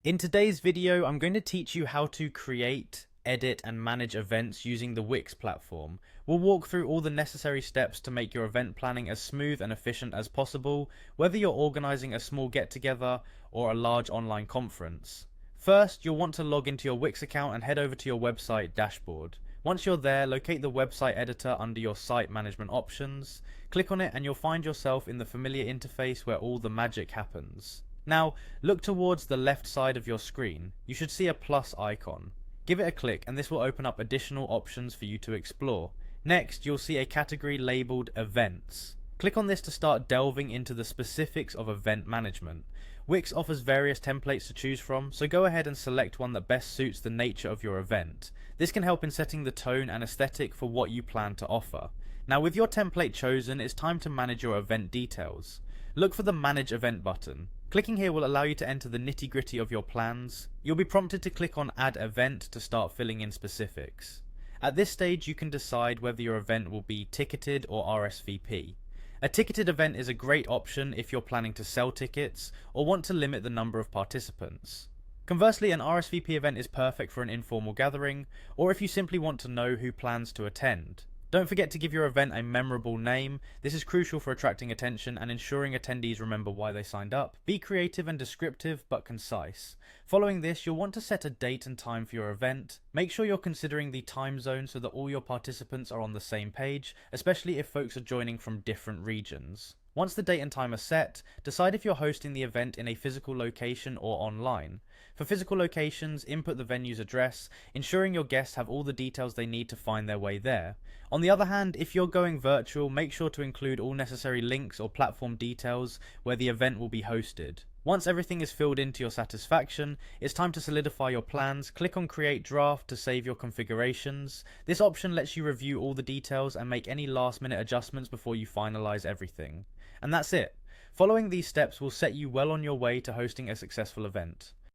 In today's video, I'm going to teach you how to create, edit, and manage events using the Wix platform. We'll walk through all the necessary steps to make your event planning as smooth and efficient as possible, whether you're organizing a small get-together or a large online conference. First, you'll want to log into your Wix account and head over to your website dashboard. Once you're there, locate the website editor under your site management options. Click on it and you'll find yourself in the familiar interface where all the magic happens. Now, look towards the left side of your screen. You should see a plus icon. Give it a click and this will open up additional options for you to explore. Next, you'll see a category labeled Events. Click on this to start delving into the specifics of event management. Wix offers various templates to choose from, so go ahead and select one that best suits the nature of your event. This can help in setting the tone and aesthetic for what you plan to offer. Now, with your template chosen, it's time to manage your event details. Look for the Manage Event button. Clicking here will allow you to enter the nitty-gritty of your plans. You'll be prompted to click on Add Event to start filling in specifics. At this stage, you can decide whether your event will be ticketed or RSVP. A ticketed event is a great option if you're planning to sell tickets or want to limit the number of participants. Conversely, an RSVP event is perfect for an informal gathering or if you simply want to know who plans to attend. Don't forget to give your event a memorable name. This is crucial for attracting attention and ensuring attendees remember why they signed up. Be creative and descriptive but concise. Following this, you'll want to set a date and time for your event. Make sure you're considering the time zone so that all your participants are on the same page, especially if folks are joining from different regions. Once the date and time are set, decide if you're hosting the event in a physical location or online. For physical locations, input the venue's address, ensuring your guests have all the details they need to find their way there. On the other hand, if you're going virtual, make sure to include all necessary links or platform details where the event will be hosted. Once everything is filled in to your satisfaction, it's time to solidify your plans. Click on Create Draft to save your configurations. This option lets you review all the details and make any last minute adjustments before you finalize everything. And that's it. Following these steps will set you well on your way to hosting a successful event.